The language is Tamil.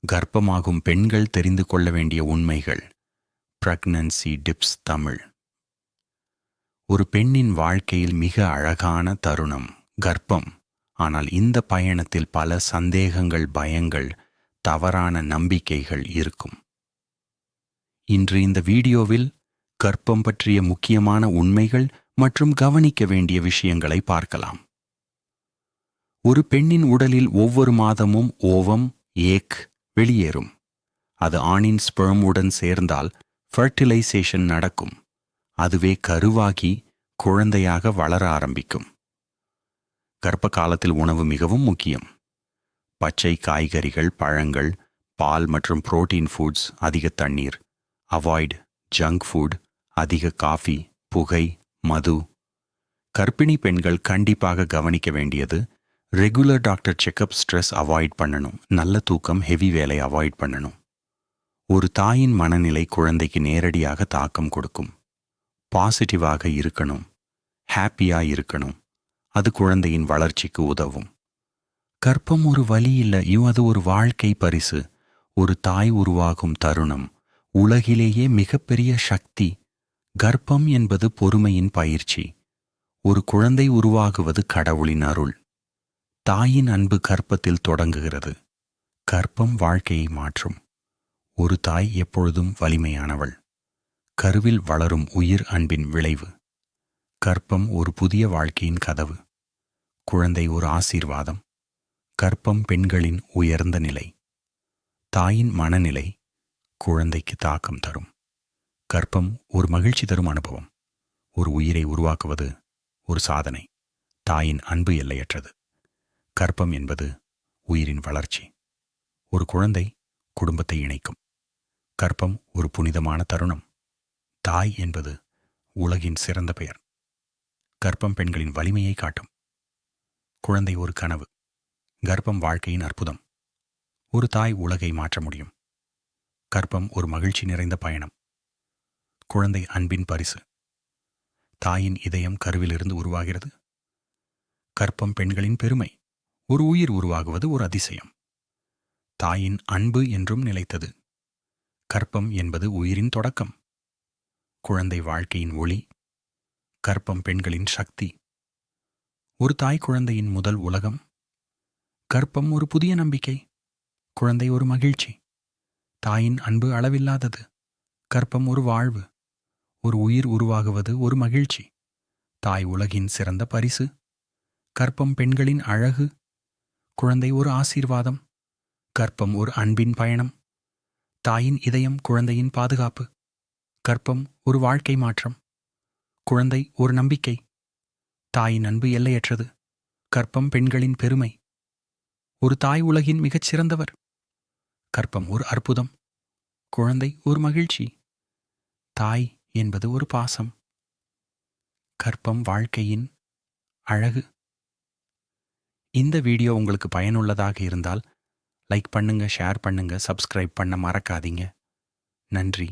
கர்ப்பமாகும் பெண்கள் தெரிந்து கொள்ள வேண்டிய உண்மைகள். Pregnancy tips Tamil. ஒரு பெண்ணின் வாழ்க்கையில் மிக அழகான தருணம் கர்ப்பம். ஆனால் இந்த பயணத்தில் பல சந்தேகங்கள், பயங்கள், தவறான நம்பிக்கைகள் இருக்கும். இன்று இந்த வீடியோவில் கர்ப்பம் பற்றிய முக்கியமான உண்மைகள் மற்றும் கவனிக்க வேண்டிய விஷயங்களை பார்க்கலாம். ஒரு பெண்ணின் உடலில் ஒவ்வொரு மாதமும் ஓவம், ஏக் வெளியேறும். அது ஆணின் ஸ்பெர்ம் உடன் சேர்ந்தால் ஃபர்டிலைசேஷன் நடக்கும். அதுவே கருவாகி குழந்தையாக வளர ஆரம்பிக்கும். கர்ப்ப காலத்தில் உணவு மிகவும் முக்கியம். பச்சை காய்கறிகள், பழங்கள், பால் மற்றும் புரோட்டீன் ஃபுட்ஸ், அதிக தண்ணீர். அவாய்ட் ஜங்க் ஃபுட், அதிக காஃபி, புகை, மது. கர்ப்பிணி பெண்கள் கண்டிப்பாக கவனிக்க வேண்டியது regular doctor checkup, stress avoid பண்ணணும், நல்ல தூக்கம், ஹெவி வேலை அவாய்ட் பண்ணணும். ஒரு தாயின் மனநிலை குழந்தைக்கு நேரடியாக தாக்கம் கொடுக்கும். பாசிட்டிவாக இருக்கணும், ஹாப்பியா இருக்கணும். அது குழந்தையின் வளர்ச்சிக்கு உதவும். கர்ப்பம் ஒரு வலி இல்லை, அது ஒரு வாழ்க்கை பரிசு. ஒரு தாய் உருவாகும் தருணம் உலகிலேயே மிகப்பெரிய சக்தி. கர்ப்பம் என்பது பொறுமையின் பயிற்சி. ஒரு குழந்தை உருவாகுவது கடவுளின் அருள். தாயின் அன்பு கர்ப்பத்தில் தொடங்குகிறது. கர்ப்பம் வாழ்க்கையை மாற்றும். ஒரு தாய் எப்பொழுதும் வலிமையானவள். கருவில் வளரும் உயிர் அன்பின் விளைவு. கர்ப்பம் ஒரு புதிய வாழ்க்கையின் கதவு. குழந்தை ஒரு ஆசீர்வாதம். கர்ப்பம் பெண்களின் உயர்ந்த நிலை. தாயின் மனநிலை குழந்தைக்கு தாக்கம் தரும். கர்ப்பம் ஒரு மகிழ்ச்சி தரும் அனுபவம். ஒரு உயிரை உருவாக்குவது ஒரு சாதனை. தாயின் அன்பு எல்லையற்றது. கர்ப்பம் என்பது உயிரின் வளர்ச்சி. ஒரு குழந்தை குடும்பத்தை இணைக்கும். கர்ப்பம் ஒரு புனிதமான தருணம். தாய் என்பது உலகின் சிறந்த பெயர். கர்ப்பம் பெண்களின் வலிமையை காட்டும். குழந்தை ஒரு கனவு. கர்ப்பம் வாழ்க்கையின் அற்புதம். ஒரு தாய் உலகை மாற்ற முடியும். கர்ப்பம் ஒரு மகிழ்ச்சி நிறைந்த பயணம். குழந்தை அன்பின் பரிசு. தாயின் இதயம் கருவிலிருந்து உருவாகிறது. கர்ப்பம் பெண்களின் பெருமை. ஒரு உயிர் உருவாகுவது ஒரு அதிசயம். தாயின் அன்பு என்றும் நிலைத்தது. கர்ப்பம் என்பது உயிரின் தொடக்கம். குழந்தை வாழ்க்கையின் ஒளி. கர்ப்பம் பெண்களின் சக்தி. ஒரு தாய் குழந்தையின் முதல் உலகம். கர்ப்பம் ஒரு புதிய நம்பிக்கை. குழந்தை ஒரு மகிழ்ச்சி. தாயின் அன்பு அளவில்லாதது. கர்ப்பம் ஒரு வாழ்வு. ஒரு உயிர் உருவாகுவது ஒரு மகிழ்ச்சி. தாய் உலகின் சிறந்த பரிசு. கர்ப்பம் பெண்களின் அழகு. குழந்தை ஒரு ஆசீர்வாதம். கர்ப்பம் ஒரு அன்பின் பயணம். தாயின் இதயம் குழந்தையின் பாதுகாப்பு. கர்ப்பம் ஒரு வாழ்க்கை மாற்றம். குழந்தை ஒரு நம்பிக்கை. தாயின் அன்பு எல்லையற்றது. கர்ப்பம் பெண்களின் பெருமை. ஒரு தாய் உலகின் மிகச் சிறந்தவர். கர்ப்பம் ஒரு அற்புதம். குழந்தை ஒரு மகிழ்ச்சி. தாய் என்பது ஒரு பாசம். கர்ப்பம் வாழ்க்கையின் அழகு. இந்த வீடியோ உங்களுக்கு பயனுள்ளதாக இருந்தால் லைக் பண்ணுங்க, ஷேர் பண்ணுங்க, சப்ஸ்கிரைப் பண்ண மறக்காதீங்க. நன்றி.